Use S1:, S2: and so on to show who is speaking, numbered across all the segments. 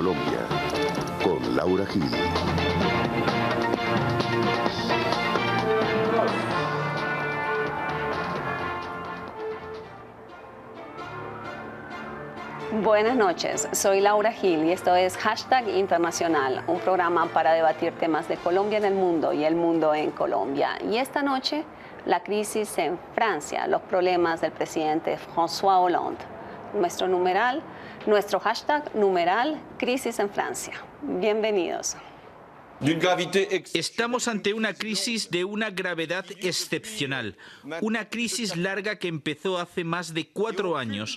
S1: Colombia, con Laura Gil.
S2: Buenas noches, soy Laura Gil y esto es Hashtag Internacional, un programa para debatir temas de Colombia en el mundo y el mundo en Colombia. Y esta noche, la crisis en Francia, los problemas del presidente François Hollande. Nuestro hashtag numeral, crisis en Francia. Bienvenidos.
S3: Estamos ante una crisis de una gravedad excepcional, una crisis larga que empezó hace más de 4 años.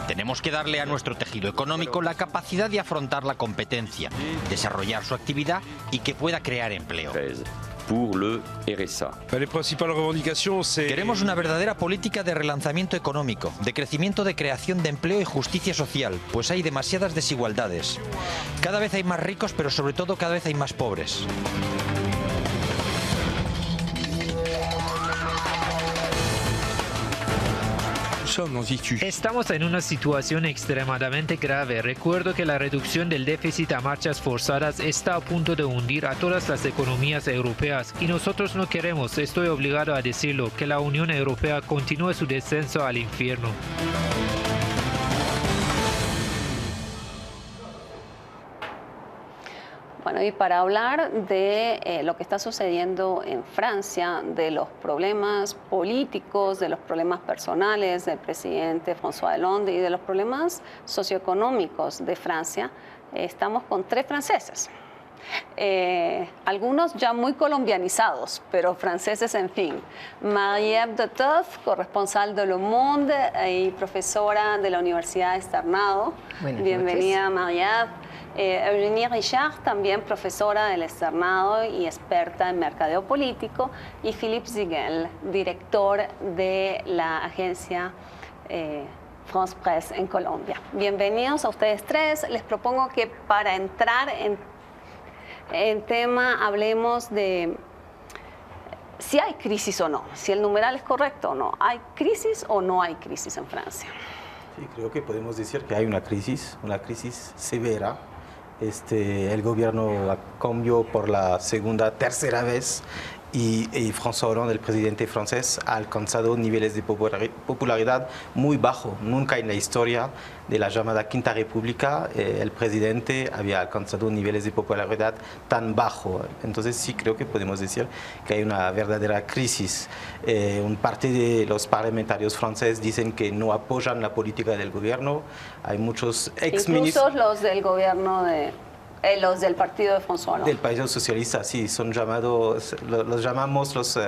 S4: Tenemos que darle a nuestro tejido económico la capacidad de afrontar la competencia, desarrollar su actividad y que pueda crear empleo. Queremos una verdadera política de relanzamiento económico, de crecimiento, de creación de empleo y justicia social, pues hay demasiadas desigualdades. Cada vez hay más ricos, pero sobre todo cada vez hay más pobres.
S5: Estamos en una situación extremadamente grave. Recuerdo que la reducción del déficit a marchas forzadas está a punto de hundir a todas las economías europeas y nosotros no queremos, estoy obligado a decirlo, que la Unión Europea continúe su descenso al infierno.
S2: Bueno, y para hablar de lo que está sucediendo en Francia, de los problemas políticos, de los problemas personales del presidente François Hollande y de los problemas socioeconómicos de Francia, estamos con 3 franceses. Algunos ya muy colombianizados, pero franceses en fin. Marie-Ève Duteuf, corresponsal de Le Monde y profesora de la Universidad Externado. Bienvenida, Marie-Ève. Eugénie Richard, también profesora del Externado y experta en mercadeo político, y Philippe Ziguel, director de la agencia France Presse en Colombia. Bienvenidos a ustedes 3. Les propongo que para entrar en tema hablemos de si hay crisis o no, si el numeral es correcto o no. ¿Hay crisis o no hay crisis en Francia?
S6: Sí, creo que podemos decir que hay una crisis severa. El gobierno cambió por la tercera vez y François Hollande, el presidente francés, ha alcanzado niveles de popularidad muy bajos. Nunca en la historia de la llamada Quinta República el presidente había alcanzado niveles de popularidad tan bajos. Entonces sí creo que podemos decir que hay una verdadera crisis. Un parte de los parlamentarios franceses dicen que no apoyan la política del gobierno. Hay muchos exministros.
S2: Incluso los del gobierno los del partido de François Hollande.
S6: Del Partido Socialista, sí, son llamados, los llamamos los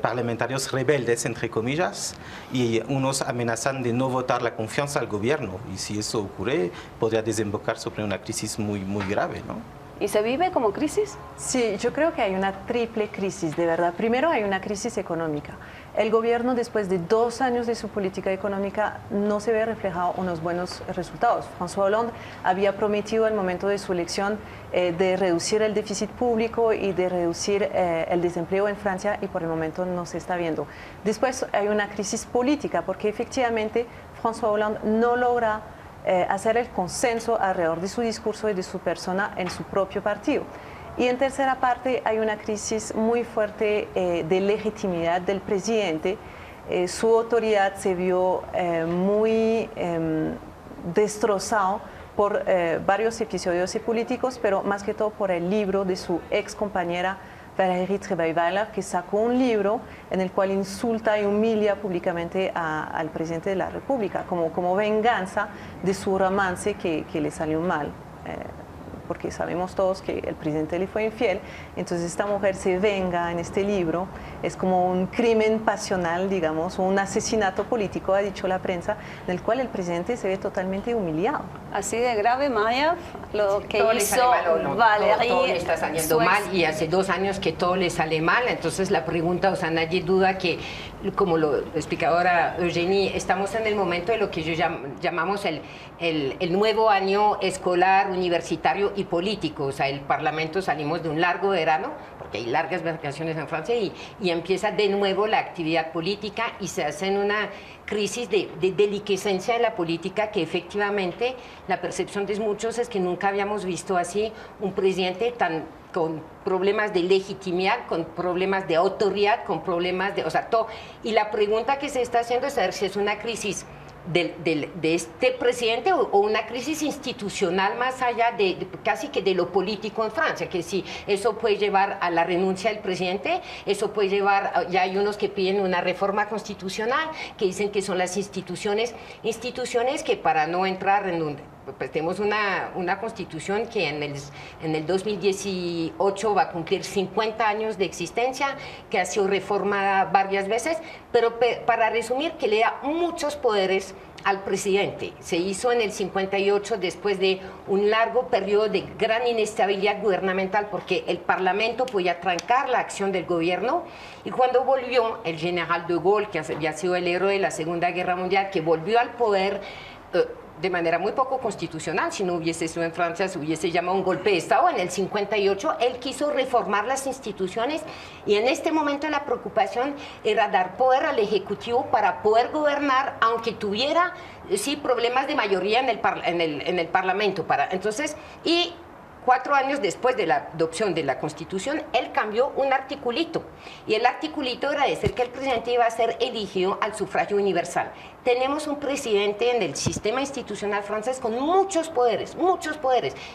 S6: parlamentarios rebeldes, entre comillas, y unos amenazan de no votar la confianza al gobierno. Y si eso ocurre, podría desembocar sobre una crisis muy, muy grave, ¿no?
S2: ¿Y se vive como crisis?
S7: Sí, yo creo que hay una triple crisis, de verdad. Primero hay una crisis económica. El gobierno, después de 2 años de su política económica, no se ve reflejado unos buenos resultados. François Hollande había prometido al momento de su elección de reducir el déficit público y de reducir el desempleo en Francia, y por el momento no se está viendo. Después hay una crisis política, porque efectivamente François Hollande no logra hacer el consenso alrededor de su discurso y de su persona en su propio partido. Y en tercera parte hay una crisis muy fuerte de legitimidad del presidente. Su autoridad se vio muy destrozado por varios episodios políticos, pero más que todo por el libro de su ex compañera Valérie Trierweiler, que sacó un libro en el cual insulta y humilla públicamente al presidente de la República, como venganza de su romance que le salió mal. Porque sabemos todos que el presidente le fue infiel, entonces esta mujer se venga en este libro, es como un crimen pasional, digamos, o un asesinato político, ha dicho la prensa, en el cual el presidente se ve totalmente humillado.
S2: así de grave, Maya, lo que
S8: todo
S2: hizo Valéry.
S8: Todo le está saliendo mal y hace 2 años que todo le sale mal. Entonces la pregunta, o sea, nadie duda que, como lo explicaba ahora Eugénie, estamos en el momento de lo que llamamos el nuevo año escolar, universitario y político. O sea, el Parlamento salimos de un largo verano, porque hay largas vacaciones en Francia, y empieza de nuevo la actividad política y se hace en una crisis de deliquescencia de la política que efectivamente la percepción de muchos es que nunca habíamos visto así un presidente con problemas de legitimidad, con problemas de autoridad, con problemas de... O sea, todo. Y la pregunta que se está haciendo es saber si es una crisis de este presidente o una crisis institucional más allá de casi que de lo político en Francia, que si eso puede llevar a la renuncia del presidente, eso puede llevar, ya hay unos que piden una reforma constitucional, que dicen que son las instituciones que, para no entrar en un... Pues tenemos una constitución que en el 2018 va a cumplir 50 años de existencia, que ha sido reformada varias veces, pero para resumir, que le da muchos poderes al presidente. Se hizo en el 58 después de un largo periodo de gran inestabilidad gubernamental, porque el Parlamento podía trancar la acción del gobierno, y cuando volvió el general de Gaulle, que había sido el héroe de la Segunda Guerra Mundial, que volvió al poder de manera muy poco constitucional, si no hubiese sido en Francia, se hubiese llamado un golpe de Estado. En el 58 él quiso reformar las instituciones, y en este momento la preocupación era dar poder al Ejecutivo para poder gobernar, aunque tuviera sí problemas de mayoría en el Parlamento. Entonces, y 4 años después de la adopción de la Constitución, él cambió un articulito, y el articulito era decir que el presidente iba a ser elegido al sufragio universal. Tenemos un presidente en el sistema institucional francés con muchos poderes,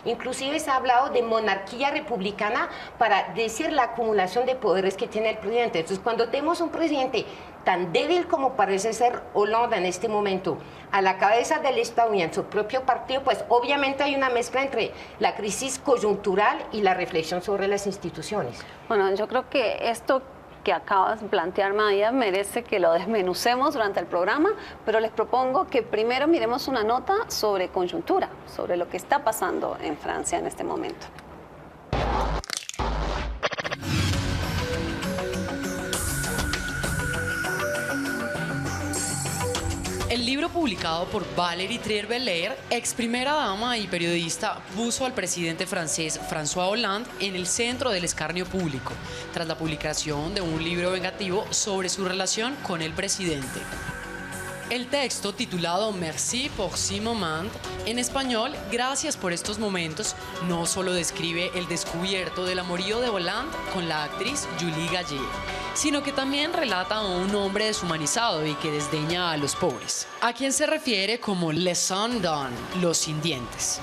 S8: inclusive se ha hablado de monarquía republicana para decir la acumulación de poderes que tiene el presidente. Entonces, cuando tenemos un presidente tan débil como parece ser Hollande en este momento, a la cabeza del Estado y en su propio partido, pues obviamente hay una mezcla entre la crisis coyuntural y la reflexión sobre las instituciones.
S2: Bueno, yo creo que esto que acabas de plantear, Maya, merece que lo desmenucemos durante el programa, pero les propongo que primero miremos una nota sobre coyuntura, sobre lo que está pasando en Francia en este momento.
S9: El libro publicado por Valéry Trierweiler, ex primera dama y periodista, puso al presidente francés François Hollande en el centro del escarnio público, tras la publicación de un libro vengativo sobre su relación con el presidente. El texto, titulado Merci pour ce moment, en español, Gracias por estos momentos, no solo describe el descubierto del amorío de Hollande con la actriz Julie Gaillet, sino que también relata a un hombre deshumanizado y que desdeña a los pobres, a quien se refiere como les sans dents, los sin dientes.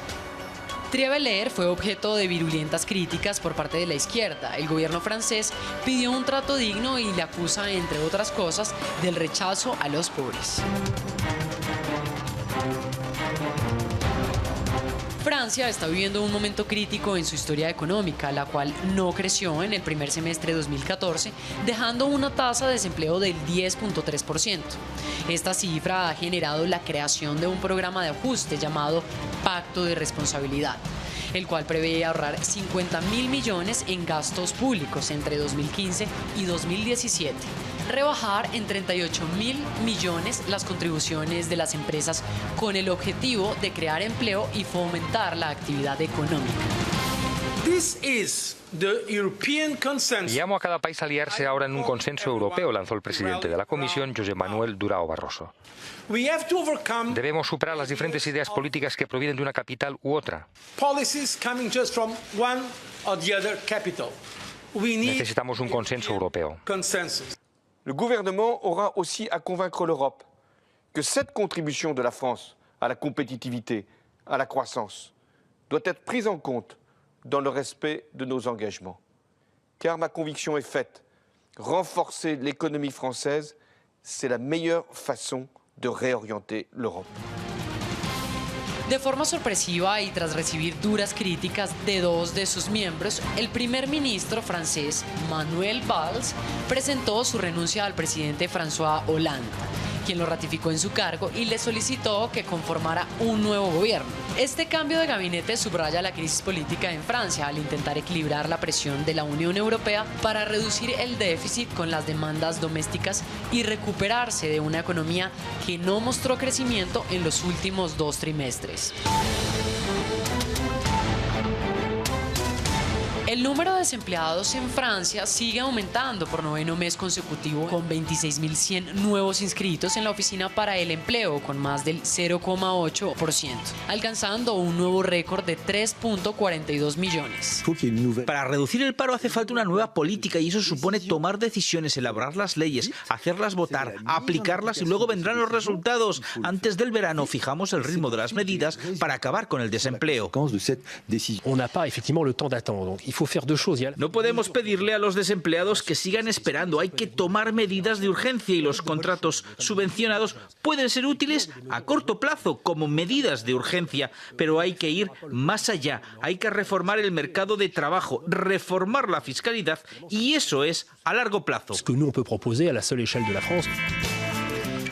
S9: Trierweiler fue objeto de virulentas críticas por parte de la izquierda. El gobierno francés pidió un trato digno y le acusa, entre otras cosas, del rechazo a los pobres. Francia está viviendo un momento crítico en su historia económica, la cual no creció en el primer semestre de 2014, dejando una tasa de desempleo del 10.3%. Esta cifra ha generado la creación de un programa de ajuste llamado Pacto de Responsabilidad, el cual prevé ahorrar 50.000 millones en gastos públicos entre 2015 y 2017, rebajar en 38.000 millones las contribuciones de las empresas con el objetivo de crear empleo y fomentar la actividad económica.
S10: Llamo a cada país a aliarse ahora en un consenso europeo, lanzó el presidente de la Comisión, José Manuel Durão Barroso. Debemos superar las diferentes ideas políticas que provienen de una capital u otra. Necesitamos un consenso europeo.
S11: Le gouvernement aura aussi à convaincre l'Europe que cette contribution de la France à la compétitivité, à la croissance, doit être prise en compte dans le respect de nos engagements. Car ma conviction est faite, renforcer l'économie française, c'est la meilleure façon de réorienter l'Europe.
S9: De forma sorpresiva y tras recibir duras críticas de 2 de sus miembros, el primer ministro francés, Manuel Valls, presentó su renuncia al presidente François Hollande. quien lo ratificó en su cargo y le solicitó que conformara un nuevo gobierno. Este cambio de gabinete subraya la crisis política en Francia al intentar equilibrar la presión de la Unión Europea para reducir el déficit con las demandas domésticas y recuperarse de una economía que no mostró crecimiento en los últimos 2 trimestres. El número de desempleados en Francia sigue aumentando por 9º mes consecutivo, con 26.100 nuevos inscritos en la Oficina para el Empleo, con más del 0,8%, alcanzando un nuevo récord de 3,42 millones.
S3: Para reducir el paro hace falta una nueva política y eso supone tomar decisiones, elaborar las leyes, hacerlas votar, aplicarlas y luego vendrán los resultados. Antes del verano fijamos el ritmo de las medidas para acabar con el desempleo. No podemos pedirle a los desempleados que sigan esperando. Hay que tomar medidas de urgencia y los contratos subvencionados pueden ser útiles a corto plazo como medidas de urgencia, pero hay que ir más allá. Hay que reformar el mercado de trabajo, reformar la fiscalidad y eso es a largo plazo.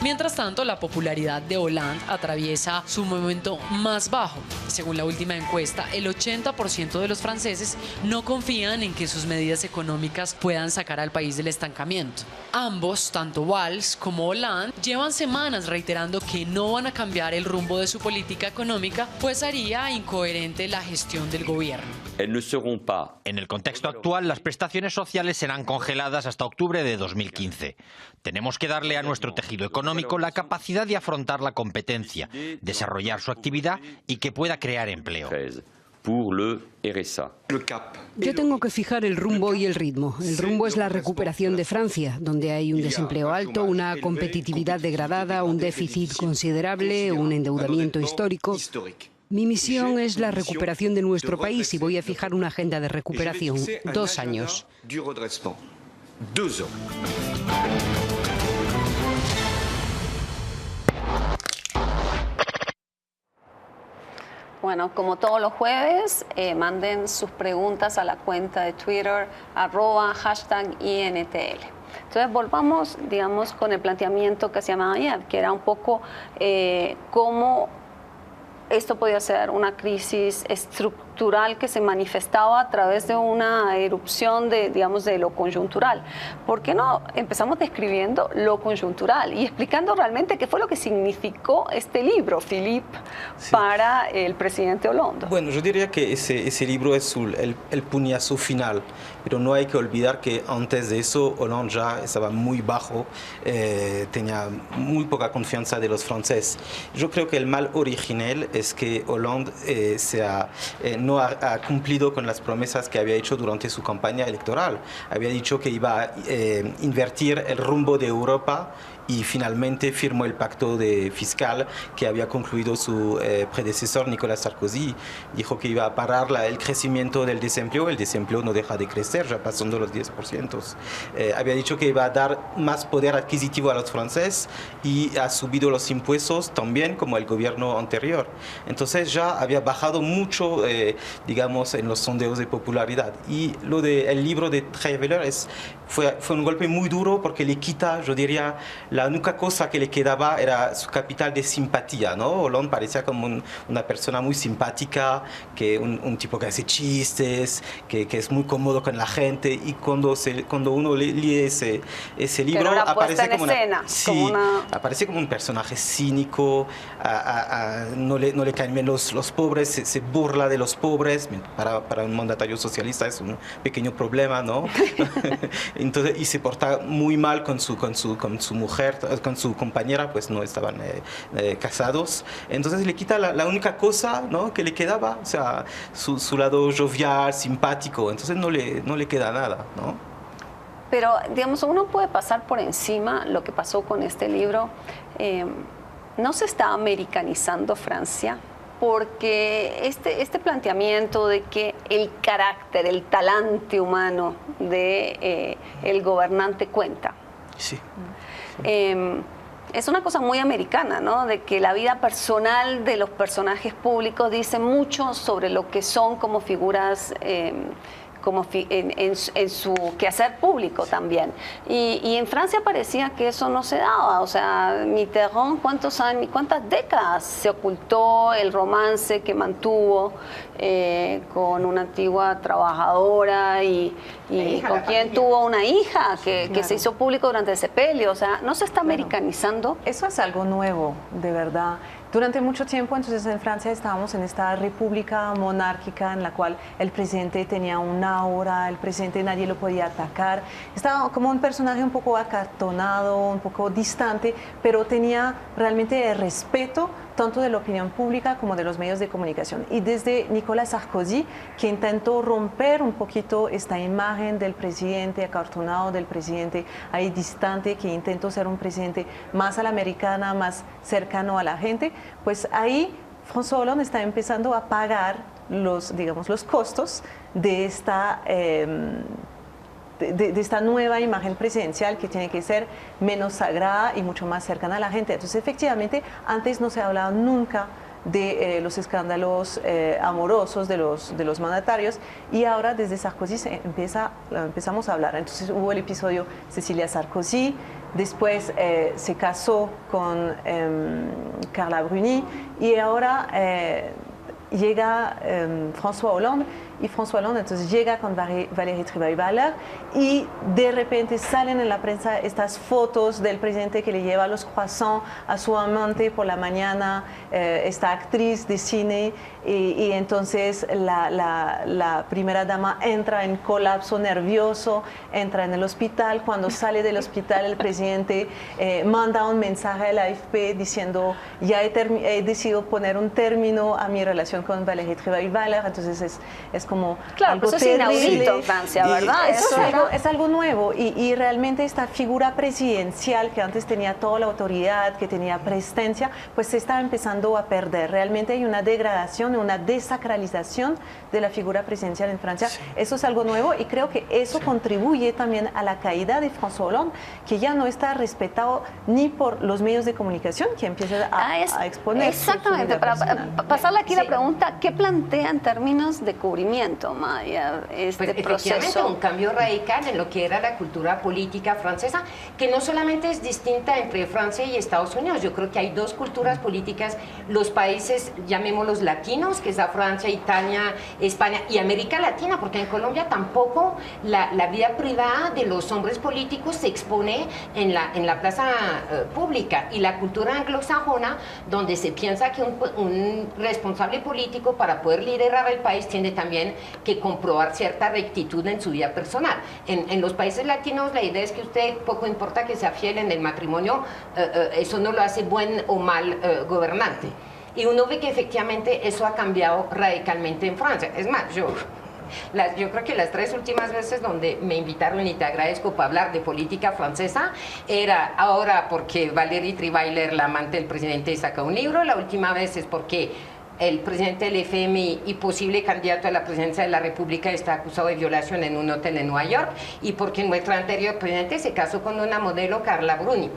S9: Mientras tanto, la popularidad de Hollande atraviesa su momento más bajo. Según la última encuesta, el 80% de los franceses no confían en que sus medidas económicas puedan sacar al país del estancamiento. Ambos, tanto Valls como Hollande, llevan semanas reiterando que no van a cambiar el rumbo de su política económica, pues haría incoherente la gestión del gobierno.
S4: En el contexto actual, las prestaciones sociales serán congeladas hasta octubre de 2015. Tenemos que darle a nuestro tejido económico la capacidad de afrontar la competencia, desarrollar su actividad y que pueda crear empleo.
S12: Yo tengo que fijar el rumbo y el ritmo. El rumbo es la recuperación de Francia, donde hay un desempleo alto, una competitividad degradada, un déficit considerable, un endeudamiento histórico. Mi misión es la recuperación de nuestro país y voy a fijar una agenda de recuperación, 2 años.
S2: Bueno, como todos los jueves, manden sus preguntas a la cuenta de Twitter, @INTL. Entonces volvamos, digamos, con el planteamiento que hacía Maryab, que era un poco cómo esto podía ser una crisis estructural que se manifestaba a través de una erupción de, digamos, de lo conjuntural. ¿Por qué no empezamos describiendo lo conjuntural y explicando realmente qué fue lo que significó este libro, Philippe, para el presidente Hollande?
S6: Bueno, yo diría que ese libro es el puñazo final, pero no hay que olvidar que antes de eso Hollande ya estaba muy bajo, tenía muy poca confianza de los franceses. Yo creo que el mal original es que Hollande no ha cumplido con las promesas que había hecho durante su campaña electoral. Había dicho que iba a invertir el rumbo de Europa y finalmente firmó el pacto fiscal que había concluido su predecesor Nicolas Sarkozy. Dijo que iba a parar el crecimiento del desempleo. El desempleo no deja de crecer, ya pasando los 10%. Había dicho que iba a dar más poder adquisitivo a los franceses y ha subido los impuestos también como el gobierno anterior. Entonces ya había bajado mucho, digamos, en los sondeos de popularidad. Y el libro de Trierweiler fue un golpe muy duro porque le quita, yo diría, la única cosa que le quedaba era su capital de simpatía, ¿no? Hollande parecía como una persona muy simpática, un tipo que hace chistes, que es muy cómodo con la gente, y cuando uno lee ese libro aparece aparece como un personaje cínico, no le caen bien los pobres, se burla de los pobres. Para un mandatario socialista es un pequeño problema, ¿no? Entonces, y se porta muy mal con su mujer, con su compañera, pues no estaban casados. Entonces le quita la única cosa, ¿no?, que le quedaba, o sea, su lado jovial, simpático. Entonces no le queda nada, ¿no?
S2: Pero, digamos, uno puede pasar por encima lo que pasó con este libro. ¿No se está americanizando Francia? Porque este planteamiento de que el carácter, el talante humano del gobernante cuenta.
S6: Sí.
S2: Es una cosa muy americana, ¿no? De que la vida personal de los personajes públicos dice mucho sobre lo que son como figuras en su quehacer público también. Y en Francia parecía que eso no se daba. O sea, Mitterrand, ¿cuántas décadas se ocultó el romance que mantuvo con una antigua trabajadora y con quien tuvo una hija que se hizo público durante el sepelio? O sea, ¿no se está americanizando?
S7: Eso es algo nuevo, de verdad. Durante mucho tiempo, entonces, en Francia estábamos en esta república monárquica en la cual el presidente tenía un aura, el presidente nadie lo podía atacar. Estaba como un personaje un poco acartonado, un poco distante, pero tenía realmente el respeto tanto de la opinión pública como de los medios de comunicación. Y desde Nicolas Sarkozy, que intentó romper un poquito esta imagen del presidente acartonado, del presidente ahí distante, que intentó ser un presidente más a la americana, más cercano a la gente, pues ahí François Hollande está empezando a pagar los costos de esta de esta nueva imagen presidencial que tiene que ser menos sagrada y mucho más cercana a la gente. Entonces, efectivamente, antes no se hablaba nunca de los escándalos amorosos de los mandatarios, y ahora desde Sarkozy empezamos a hablar. Entonces hubo el episodio Cecilia Sarkozy, después se casó con Carla Bruni, y ahora llega François Hollande, y François Hollande entonces llega con Valérie Trierweiler, y de repente salen en la prensa estas fotos del presidente que le lleva los croissants a su amante por la mañana, esta actriz de cine, y entonces la primera dama entra en colapso nervioso, entra en el hospital. Cuando sale del hospital, el presidente manda un mensaje a la AFP diciendo: ya he decidido poner un término a mi relación con Valérie Trierweiler. Entonces es como
S2: claro,
S7: algo
S2: eso
S7: terrible.
S2: Es inaudito en Francia, ¿verdad?
S7: Es algo nuevo, y realmente esta figura presidencial que antes tenía toda la autoridad, que tenía presencia, pues se está empezando a perder. Realmente hay una degradación, una desacralización de la figura presidencial en Francia. Sí. Eso es algo nuevo, y creo que eso contribuye también a la caída de François Hollande, que ya no está respetado ni por los medios de comunicación, que empiezan a exponer.
S2: Exactamente. Para pasarle aquí la pregunta, ¿qué plantea en términos de cubrimiento, Maya, este proceso?
S8: Un cambio radical en lo que era la cultura política francesa, que no solamente es distinta entre Francia y Estados Unidos. Yo creo que hay dos culturas políticas, los países, llamémoslos latinos, que es a Francia, Italia, España y América Latina, porque en Colombia tampoco la vida privada de los hombres políticos se expone en la plaza pública, y la cultura anglosajona, donde se piensa que un responsable político, para poder liderar el país, tiene también que comprobar cierta rectitud en su vida personal. En los países latinos la idea es que usted, poco importa que sea fiel en el matrimonio, eso no lo hace buen o mal gobernante. Y uno ve que efectivamente eso ha cambiado radicalmente en Francia. Es más, yo creo que las 3 últimas veces donde me invitaron, y te agradezco, para hablar de política francesa, era ahora porque Valérie Trierweiler, la amante del presidente, saca un libro. La última vez es porque el presidente del FMI y posible candidato a la presidencia de la República está acusado de violación en un hotel en Nueva York, y porque nuestro anterior presidente se casó con una modelo, Carla Bruni.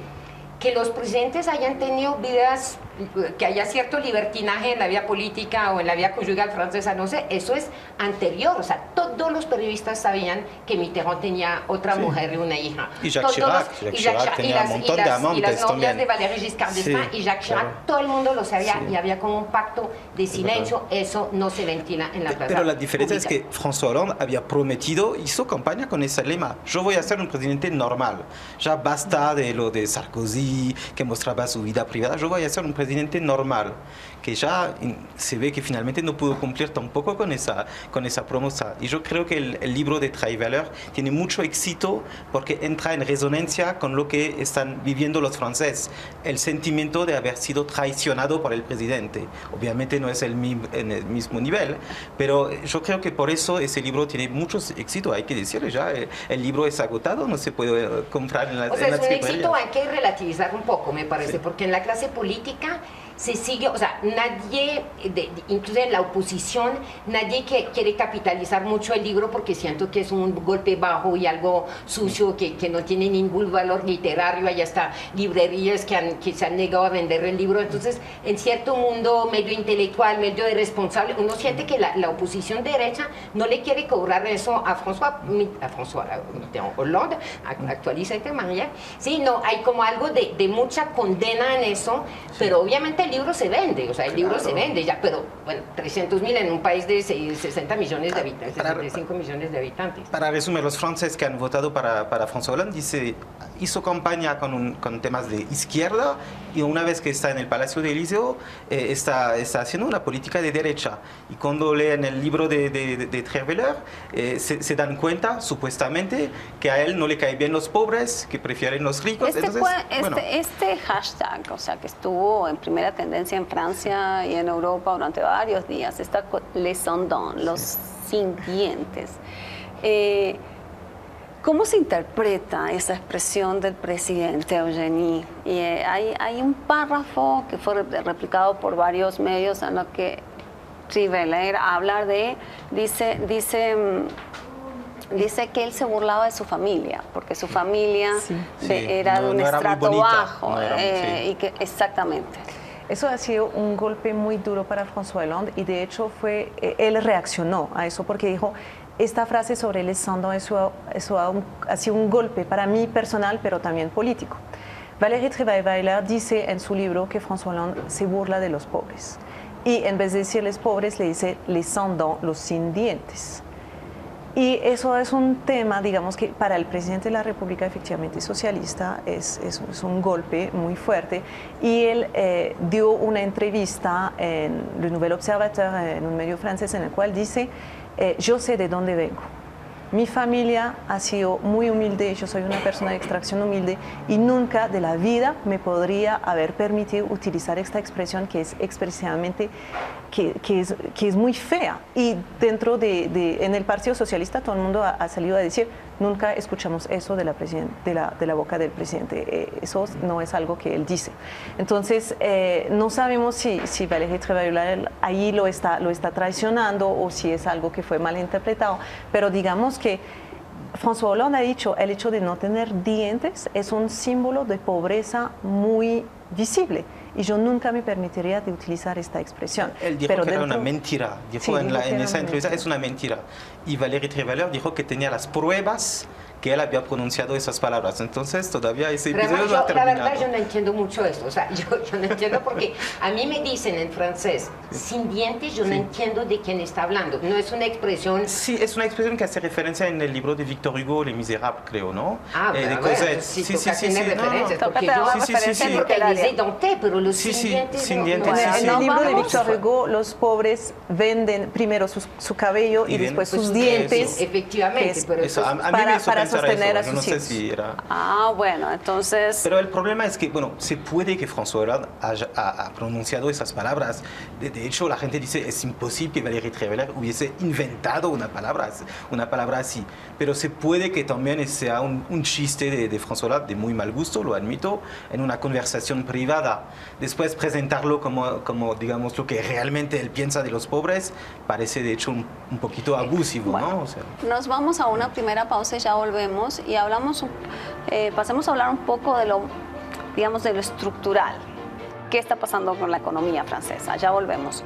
S8: Que los presidentes hayan tenido vidas, que haya cierto libertinaje en la vida política o en la vida conyugal francesa, no sé, eso es anterior. O sea, todos los periodistas sabían que Mitterrand tenía otra mujer y una hija.
S6: Y Jacques Chirac tenía un montón de amantes.
S8: Y las novias
S6: también
S8: de Valéry Giscard d'Estaing, y Jacques Chirac, claro. Todo el mundo lo sabía, y había como un pacto de silencio. Eso no se ventila en la plaza.
S6: Pero la diferencia es que François Hollande había prometido, hizo campaña con ese lema: yo voy a ser un presidente normal. Ya basta de lo de Sarkozy, que mostraba su vida privada. Yo voy a ser un presidente normal, que ya se ve que finalmente no pudo cumplir tampoco con esa promesa. Y yo creo que el libro de Trierweiler tiene mucho éxito porque entra en resonancia con lo que están viviendo los franceses, el sentimiento de haber sido traicionado por el presidente. Obviamente no es en el mismo nivel, pero yo creo que por eso ese libro tiene mucho éxito. Hay que decirlo ya, el libro es agotado, no se puede comprar en las
S8: librerías. O sea, es un éxito, hay que relativizar un poco, me parece, porque en la clase política se sigue, o sea, nadie, incluso en la oposición, nadie quiere capitalizar mucho el libro porque siento que es un golpe bajo y algo sucio que no tiene ningún valor literario. Hay hasta librerías que se han negado a vender el libro. Entonces, en cierto mundo medio intelectual, medio de responsable, uno siente que la oposición derecha no le quiere cobrar eso a François Hollande, actualízate, María. Sí, no, hay como algo de mucha condena en eso, pero obviamente el libro se vende, o sea, el libro se vende ya, pero bueno, 300.000 en un país de 60 millones de habitantes, 65 millones de habitantes.
S6: Para resumir, los franceses que han votado para François Hollande hizo campaña con temas de izquierda y una vez que está en el Palacio de Elíseo está haciendo una política de derecha. Y cuando leen el libro de Trierweiler se dan cuenta, supuestamente, que a él no le caen bien los pobres, que prefieren los ricos.
S2: Este hashtag, o sea, que estuvo en primera tendencia en Francia y en Europa durante varios días, les sans dents, los sin dientes. ¿Cómo se interpreta esa expresión del presidente Eugénie? Y hay un párrafo que fue replicado por varios medios en lo que Trierweiler habla dice que él se burlaba de su familia, porque su familia era de un estrato bajo. Exactamente.
S7: Eso ha sido un golpe muy duro para François Hollande y de hecho él reaccionó a eso porque dijo, esta frase sobre les sans dents, eso ha sido un golpe para mí personal, pero también político. Valérie Trierweiler dice en su libro que François Hollande se burla de los pobres. Y en vez de decirles pobres, le dice les sans dents, los sin dientes. Y eso es un tema, digamos, que para el presidente de la República efectivamente socialista es un golpe muy fuerte. Y él dio una entrevista en Le Nouvel Observateur, en un medio francés, en el cual dice, yo sé de dónde vengo. Mi familia ha sido muy humilde, yo soy una persona de extracción humilde y nunca de la vida me podría haber permitido utilizar esta expresión que es expresivamente, que es muy fea. Y dentro en el Partido Socialista todo el mundo ha salido a decir, nunca escuchamos eso de la boca del presidente, eso no es algo que él dice. Entonces, no sabemos si Valérie Trierweiler ahí lo está traicionando o si es algo que fue mal interpretado, pero digamos que François Hollande ha dicho, el hecho de no tener dientes es un símbolo de pobreza muy visible. Y yo nunca me permitiría de utilizar esta expresión.
S6: Él dijo que era una mentira. Dijo en esa entrevista, es una mentira. Y Valérie Trierweiler dijo que tenía las pruebas que él había pronunciado esas palabras. Entonces, todavía ese episodio no ha terminado.
S8: La verdad, yo no entiendo mucho esto. O sea, yo no entiendo porque a mí me dicen en francés, sin dientes, yo no entiendo de quién está hablando. No es una expresión...
S6: Sí, es una expresión que hace referencia en el libro de Victor Hugo, Les Misérables, creo, ¿no?
S8: Ah,
S6: de
S8: Cosette. Sí, tiene referencias. Porque yo localice denté, pero los sin dientes...
S6: Sin dientes,
S7: en el libro de Victor Hugo, los pobres venden primero su cabello y después sus dientes.
S8: Efectivamente.
S7: Para sostener a sus
S6: hijos. No sé si era...
S2: bueno, entonces...
S6: Pero el problema es que, bueno, se puede que François Hollande haya pronunciado esas palabras. De hecho, la gente dice, es imposible que Valérie Trierweiler hubiese inventado una palabra así. Pero se puede que también sea un chiste de François Hollande de muy mal gusto, lo admito, en una conversación privada. Después presentarlo como digamos, lo que realmente él piensa de los pobres, parece de hecho un poquito abusivo, ¿no? O sea,
S2: nos vamos a una primera pausa y ya volvemos y pasemos a hablar un poco de lo estructural. ¿Qué está pasando con la economía francesa? Ya volvemos.